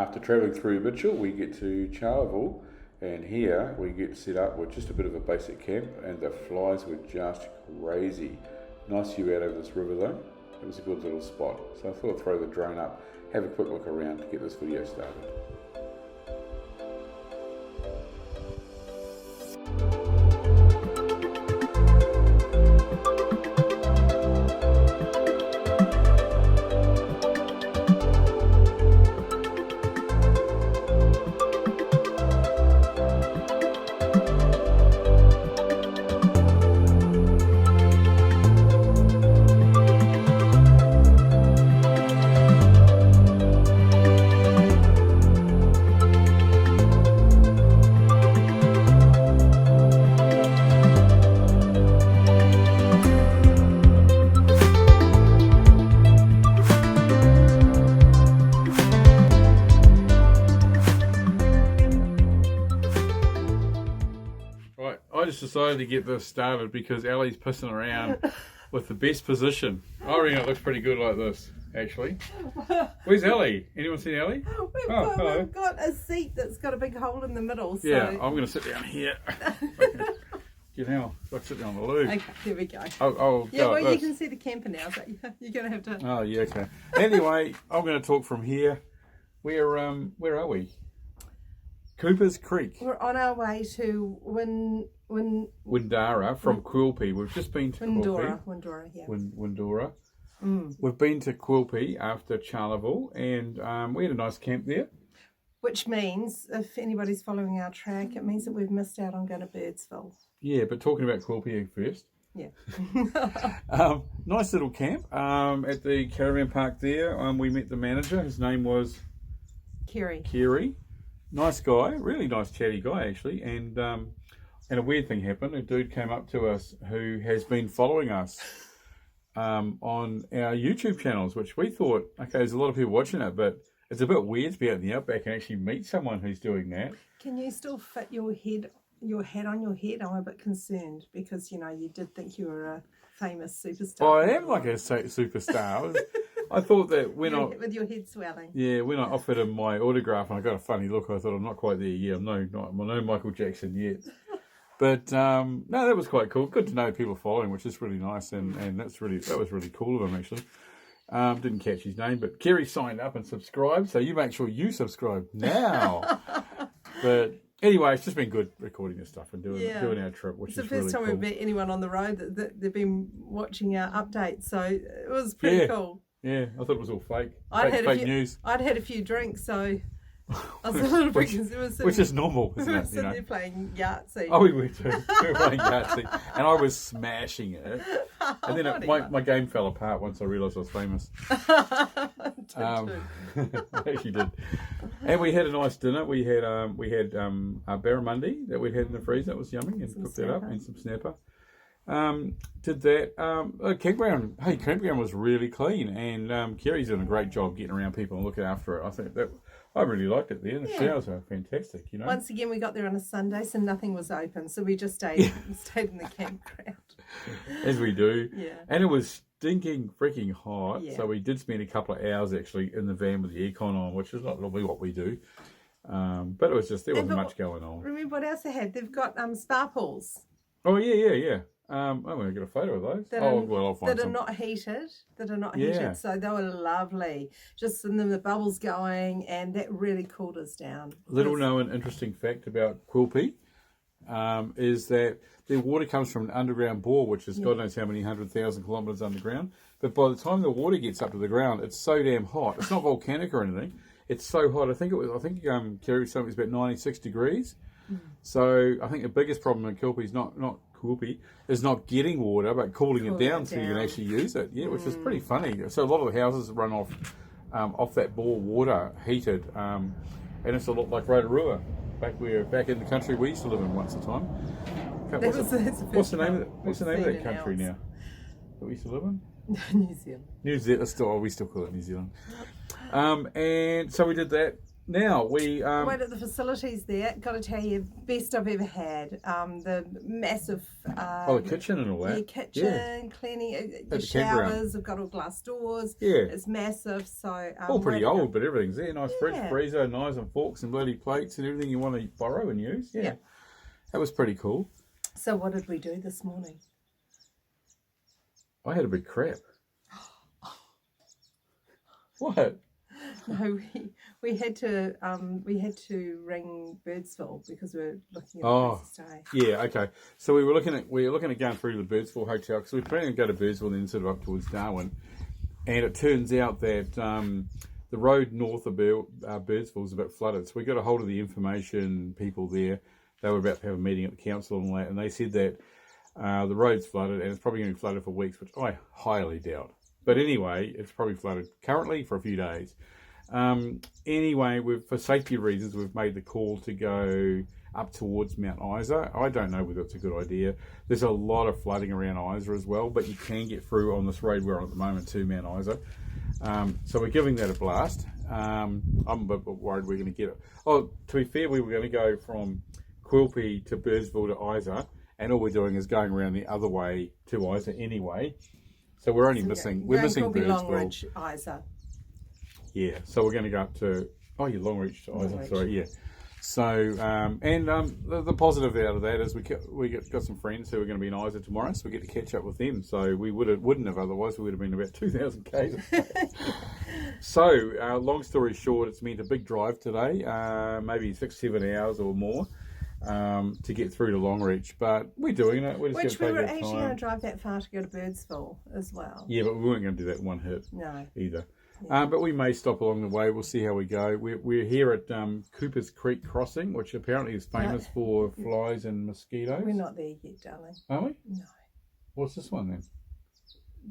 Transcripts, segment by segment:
After travelling through Mitchell, we get to Charleville, and here we get set up with just a bit of a basic camp, and the flies were just crazy. Nice view out over this river though. It was a good little spot. So I thought I'd throw the drone up, have a quick look around to get this video started. I just decided to get this started because Ellie's pissing around with the best position. I reckon it looks pretty good like this, actually. Where's Ellie? Anyone seen Ellie? We've got a seat that's got a big hole in the middle. So. Yeah, I'm going to sit down here. Get out. I can sit down on the loo. Okay, there we go. I'll yeah, go well, like you can see the camper now, so you're going to have to... Oh, yeah, okay. Anyway, I'm going to talk from here. Where are we? Cooper's Creek. We're on our way to Windara from Quilpie. We've just been to Quilpie. Windora, yeah. Windora. We've been to Quilpie after Charleville, and we had a nice camp there. Which means, if anybody's following our track, it means that we've missed out on going to Birdsville. Yeah, but talking about Quilpie first. Yeah. Nice little camp at the caravan park there. We met the manager. His name was... Kerry. Nice guy, really nice chatty guy actually, and a weird thing happened. A dude came up to us who has been following us on our YouTube channels, which we thought, okay, there's a lot of people watching it, but it's a bit weird to be out in the outback and actually meet someone who's doing that. Can you still fit your hat on your head? I'm a bit concerned because, you know, you did think you were a famous superstar. Oh, I am like a superstar. I thought that when with your head swelling. Yeah, when I offered him my autograph and I got a funny look, I thought I'm not quite there yet. I'm no Michael Jackson yet. But no, that was quite cool. Good to know people following, which is really nice, and that was really cool of him actually. Didn't catch his name, but Kerry signed up and subscribed, so you make sure you subscribe now. But anyway, it's just been good recording this stuff and doing our trip, which is really cool. It's the first time we've met anyone on the road that they've been watching our updates, so it was pretty cool. Yeah, I thought it was all fake. Fake news. I'd had a few drinks, so I was a little bit confused. Which is normal, isn't it? We were sitting there playing Yahtzee. Oh, we were too. We were playing Yahtzee. And I was smashing it. And then my game fell apart once I realised I was famous. I actually did. And we had a nice dinner. We had barramundi that we'd had in the freezer. That was yummy. And cooked that up. And some snapper. Did that. Campground was really clean, and Kerry's done a great job getting around people and looking after it. I think that I really liked it there. The showers are fantastic, you know. Once again, we got there on a Sunday, so nothing was open, so we just stayed in the campground. As we do. Yeah. And it was stinking freaking hot, so we did spend a couple of hours actually in the van with the aircon on, which is not normally what we do. But it was just, there wasn't much going on. Remember what else they had? They've got spa pools. Oh, yeah. I'm going to get a photo of those. I'll find some. That are not heated. So they were lovely. Just in them, the bubbles going, and that really cooled us down. Little known interesting fact about Quilpie is that their water comes from an underground bore, which is God knows how many 100,000 kilometres underground. But by the time the water gets up to the ground, it's so damn hot. It's not volcanic or anything. It's so hot. I think Kerry was saying it was about 96 degrees. So I think the biggest problem in Quilpie is not not getting water, but cooling it down so you can actually use it. Yeah, which is pretty funny. So a lot of the houses run off that bore water, heated, and it's a lot like Rotorua, back in the country we used to live in once a time. What's the name of that country now that we used to live in? New Zealand. We still call it New Zealand. And so we did that. now we Right at the facilities there, got to tell you, best I've ever had. The massive the kitchen and all that. your kitchen, cleaning, the the campground. showers have got all glass doors. Yeah. It's massive, so All pretty really old, but everything's there. Nice fridge, Yeah. freezer, knives and forks and bloody plates and everything you want to borrow and use. Yeah. That was pretty cool. So what did we do this morning? I had a big crap. What? No, we had to ring Birdsville because we're looking at Oh. a place to stay. Yeah, okay. So we were looking at going through the Birdsville Hotel because we were planning to go to Birdsville and then sort of up towards Darwin. And it turns out that the road north of Birdsville is a bit flooded. So we got a hold of the information people there. They were about to have a meeting at the council and all that, and they said that the road's flooded and it's probably going to be flooded for weeks, which I highly doubt. But anyway, it's probably flooded currently for a few days. Anyway, for safety reasons, we've made the call to go up towards Mount Isa. I don't know whether it's a good idea. There's a lot of flooding around Isa as well, but you can get through on this road we're on at the moment to Mount Isa. So we're giving that a blast. I'm a bit worried we're going to get it. Oh, to be fair, we were going to go from Quilpie to Birdsville to Isa, and all we're doing is going around the other way to Isa anyway. So we're only missing Quilpie, Birdsville. Longreach, Isa. Yeah, so we're going to go up to Longreach to Isa. Sorry, yeah. So the positive out of that is we got some friends who are going to be in Isa tomorrow, so we get to catch up with them. So we wouldn't have otherwise. We would have been about 2,000 k's. So long story short, it's meant a big drive today, maybe 6-7 hours or more. To get through to Longreach, but we're doing it. We're just Which going we to were take our actually time. going to drive that far to go to Birdsville as well. Yeah, but we weren't going to do that in one hit. No. Either. Yeah. But we may stop along the way. We'll see how we go. We're here at Cooper's Creek Crossing, which apparently is famous for flies and mosquitoes. We're not there yet, darling. Are we? No. What's this one then?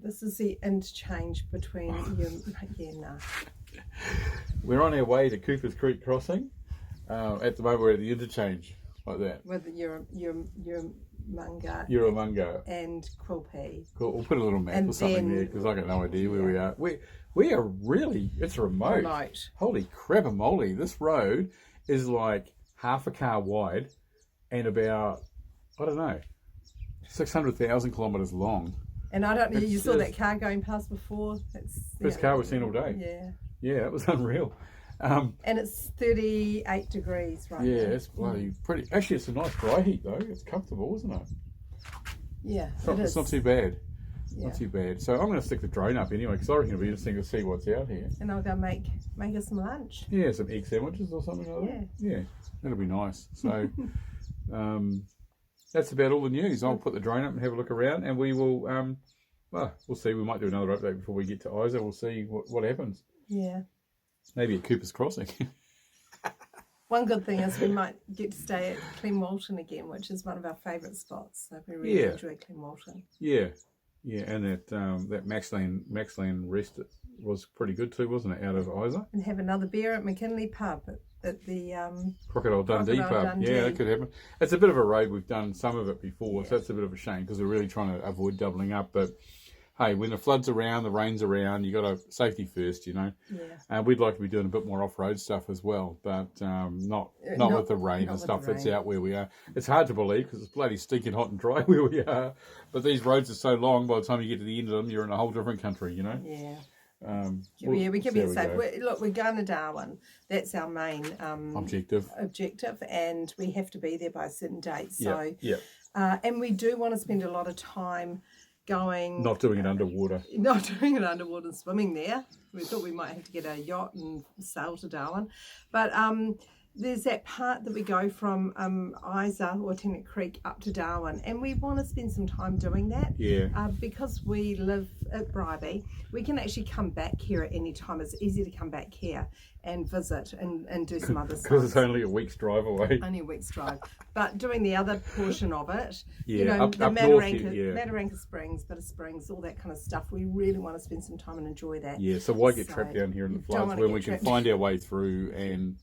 This is the interchange between you. Yeah, no. We're on our way to Cooper's Creek Crossing. At the moment, we're at the interchange. Like that. With your Munga Euromungo. and Quilpie. Cool. We'll put a little map And or something then- there because I got no idea where we are. We are really, it's remote. Remote. Holy crap-a-moly. This road is like half a car wide and about, I don't know, 600,000 kilometres long. And I don't know, you It's saw that just- car going past before? It's, Best car we've seen all day. Yeah. Yeah, that was unreal. And it's 38 degrees right Yeah, now. it's bloody pretty. Actually, it's a nice dry heat though. It's comfortable, isn't it? Yeah, It's not too bad. Yeah. Not too bad. So I'm going to stick the drone up anyway because I reckon it'll be interesting to see what's out here. And I'll go make us some lunch. Yeah, some egg sandwiches or something like that. Yeah, that'll be nice. So that's about all the news. I'll put the drone up and have a look around, and we will. Well, we'll see. We might do another update before we get to Isa. We'll see what happens. Yeah. Maybe at Cooper's Crossing. One good thing is we might get to stay at Clean again, which is one of our favourite spots. So we really enjoy Clean. Yeah, and that Maxland rest was pretty good too, wasn't it? Out of Isa. And have another beer at McKinley Pub at the Crocodile Dundee Crocodile pub. Dundee. Yeah, that could happen. It's a bit of a road. We've done some of it before, so that's a bit of a shame because we're really trying to avoid doubling up. But hey, when the flood's around, the rain's around, you got to safety first, you know. Yeah. We'd like to be doing a bit more off-road stuff as well, but not with the rain and stuff that's out where we are. It's hard to believe because it's bloody stinking hot and dry where we are. But these roads are so long. By the time you get to the end of them, you're in a whole different country, you know. Yeah. We can be safe. Look, we're going to Darwin. That's our main objective, and we have to be there by a certain date. So, and we do want to spend a lot of time going. Not doing it underwater. Not doing it underwater and swimming there. We thought we might have to get a yacht and sail to Darwin, but there's that part that we go from Isa or Tennant Creek up to Darwin, and we want to spend some time doing that. Yeah. Because we live at Bribie, we can actually come back here at any time. It's easy to come back here and visit and do some other stuff. Because it's only a week's drive away. Only a week's drive. But doing the other portion of it, up the north, Mataranka Springs, Bitter Springs, all that kind of stuff, we really want to spend some time and enjoy that. Yeah, so why get trapped down here in the don't floods wanna when get we can trapped. find our way through and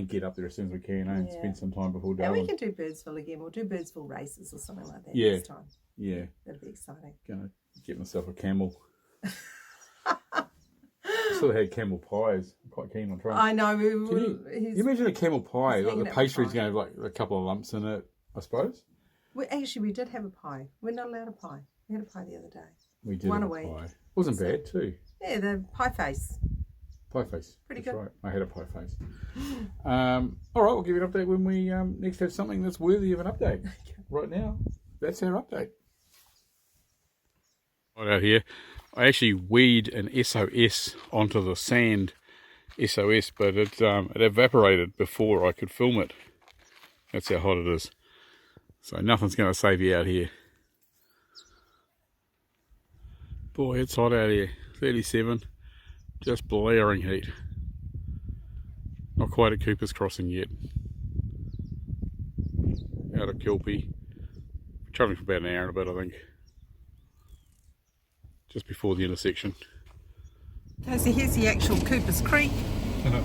get up there as soon as we can and spend some time before And Darwin. we can do Birdsville again. We'll do Birdsville races or something like that Yeah. next time. Yeah, That'll be exciting. gonna get myself a camel. still had camel pies. I'm quite keen on trying. I know. Can you imagine a camel pie? he's Like hanging the out pastry's pie. going to have like a couple of lumps in it, I suppose. We did have a pie. We're not allowed a pie. We had a pie the other day. We did One have a a week. pie. Wasn't bad too. Yeah, the pie face. Pie face. Pretty That's good. right. I had a pie face. All right, we'll give you an update when we next have something that's worthy of an update. Right now, that's our update. Right out here, I actually weed an SOS onto the sand SOS, but it evaporated before I could film it. That's how hot it is. So nothing's going to save you out here. Boy, it's hot out here. 37. Just blaring heat. Not quite at Cooper's Crossing yet. Out of Quilpie. Travelling for about an hour and a bit, I think. Just before the intersection. Okay, so here's the actual Cooper's Creek. That's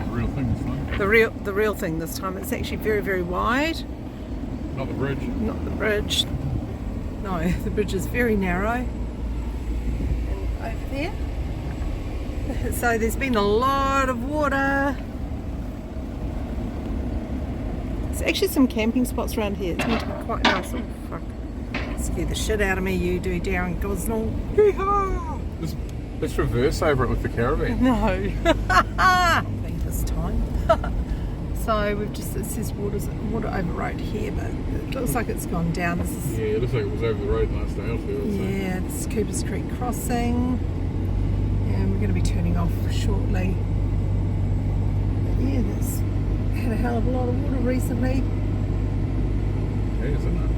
the real thing this time. The real thing this time. It's actually very, very wide. Not the bridge. Not the bridge. No, the bridge is very narrow. And over there. So there's been a lot of water. There's actually some camping spots around here. It's meant to be quite nice. Oh, fuck. Scare the shit out of me, you do, Darren Gosnell. Yeehaw! Let's reverse over it with the caravan. No. I think this time. So we've just, it says water over road here, but it looks like it's gone down. This is, Yeah, it looks like it was over the road last day or two. yeah, this is Cooper's Creek Crossing. And we're going to be turning off shortly. But yeah, there's had a hell of a lot of water recently. Yeah, isn't it?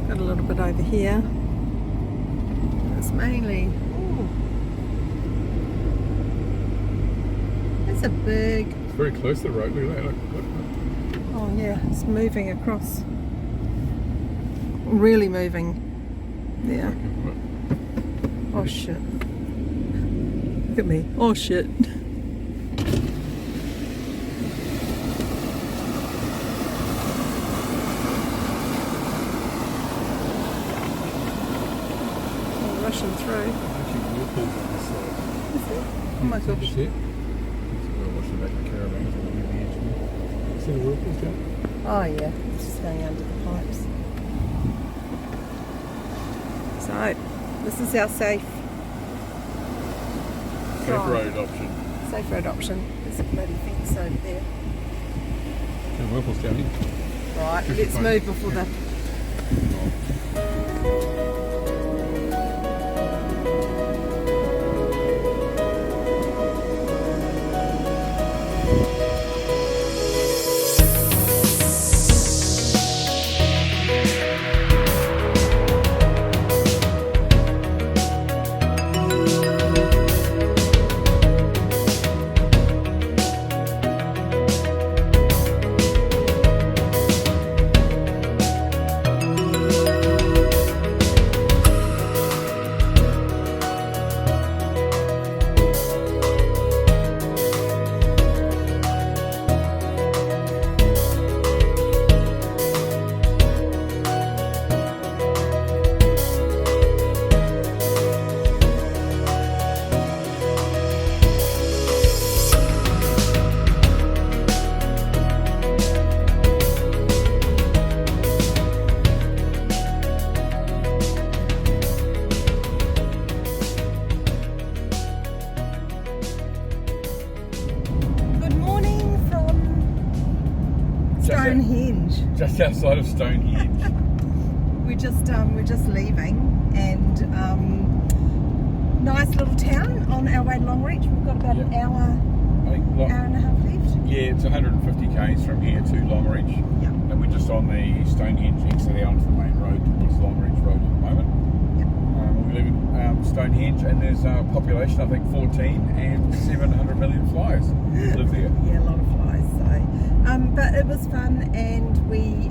Got a little bit over here. It's mainly. Ooh, that's a big. It's very close to the road. Look at that. Look. Oh yeah, it's moving across. Really moving. There. Oh shit. Look at me. Oh shit. Oh, rushing through. Actually, whirlpools on this side. Oh my god. Shit. We're watching back the caravan. See the whirlpools down? Oh yeah, it's just going under the pipes. So, this is our safe Road option. Safe road option. There's a bloody fence over there. The whirlpools down here. Right, Just let's fine. move before the. Stonehenge. Just outside of Stonehenge. We're just leaving, and nice little town on our way to Longreach. We've got about an hour and a half left. Yeah, it's 150 k's from here to Longreach. Yeah. And we're just on the Stonehenge exit out onto the main road towards Longreach Road at the moment. Yeah. We live in Stonehenge, and there's a population, I think 14, and 700 million flies live there. Yeah, a lot of flies. So, but it was fun, and we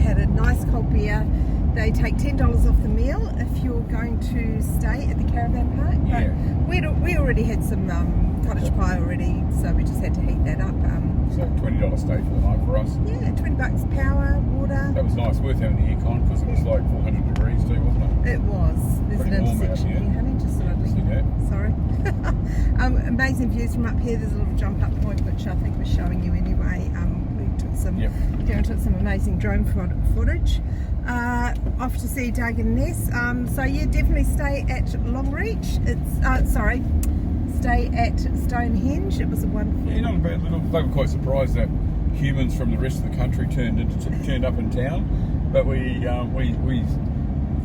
had a nice cold beer. They take $10 off the meal if you're going to stay at the caravan park. But Yeah. we already had some cottage pie already, so we just had to heat that up. So $20 $20 stay for the night for us. Yeah, $20 power, water. That was nice, worth having the aircon because it was like 400 degrees too, wasn't it? It was. There's Pretty an warm out intersection here. here, honey, just so I See that? Sorry. Amazing views from up here. There's a little jump up point, which I think was showing you anyway. Darren took some amazing drone footage. Off to see Doug and Ness. So yeah, definitely stay at Longreach. Stay at Stonehenge. It was a wonderful. Yeah, not a bad little. They were quite surprised that humans from the rest of the country turned up in town, but we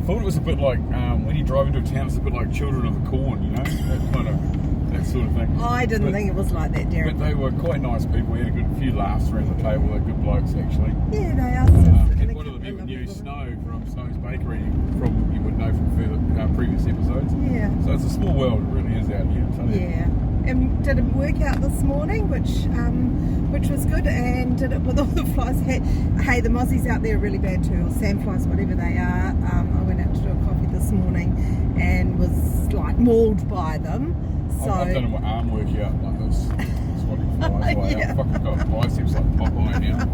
thought it was a bit like when you drive into a town, it's a bit like Children of the Corn, you know, that sort of thing. I didn't think it was like that, Darren. But they were quite nice people. We had a few laughs around the table. They're good blokes, actually. Yeah, they are. And one of the people knew Snow from Snow's Bakery, from you would know from previous episodes. Yeah. So it's a small world. It really is out here. Yeah. And did a workout this morning, which was good, and did it with all the flies. Hey, the mozzies out there are really bad too, or sandflies, whatever they are. I went out to do a coffee this morning and was like mauled by them. So I've done an arm workout like this. Swatting flies away. Yeah. I've fucking got biceps like Popeye now.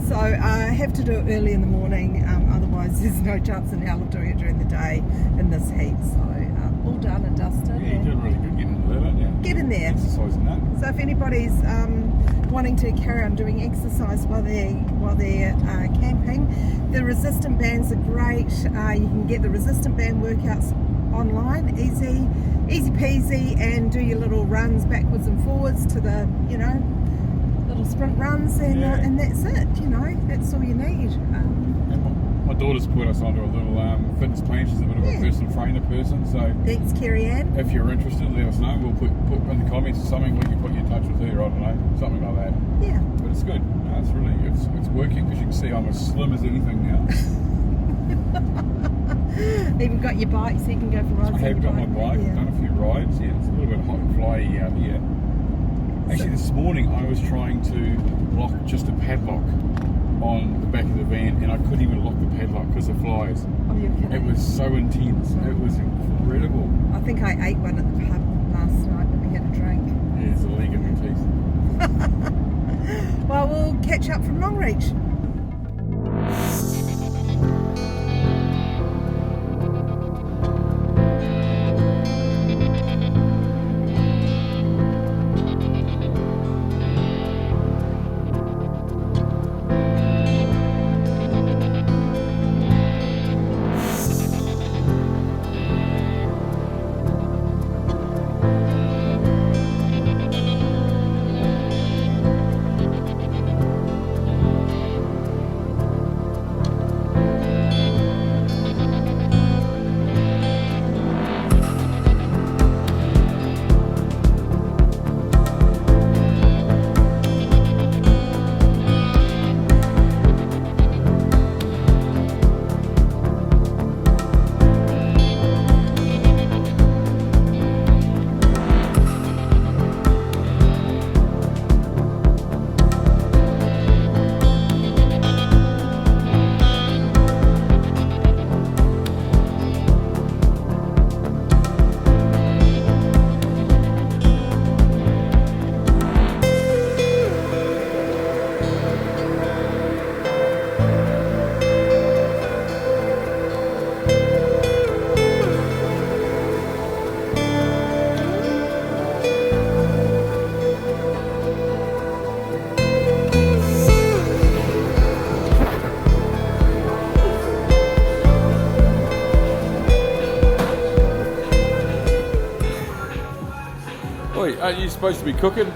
So I have to do it early in the morning, otherwise there's no chance in hell of doing it during the day in this heat. So all done and dusted. Yeah, you did really good getting into that, don't you? Get in there. Exercising that. So if anybody's wanting to carry on doing exercise while they're camping, the resistant bands are great. You can get the resistant band workouts online, easy peasy, and do your little runs backwards and forwards to the, little sprint runs, and that's it. That's all you need. My daughter's put us onto a little fitness plan. She's a bit of a personal trainer person, so Thanks, Kerry Ann. if you're interested, let us know. We'll put in the comments or something. We can put you in touch with her. I don't know, something like that. Yeah. But it's good. No, it's working, because you can see I'm as slim as anything now. Even got your bike, so you can go for rides. I have got my bike. Yeah. I've done a few rides. Yeah, it's a little bit hot and flyy out here. Actually, this morning I was trying to lock just a padlock on the back of the van, and I couldn't even lock the padlock because of flies. Oh, you're kidding. It was so intense. It was incredible. I think I ate one at the pub last night when we had a drink. Yeah, it's a leg in my teeth. Well, we'll catch up from Longreach. Oi, aren't you supposed to be cooking?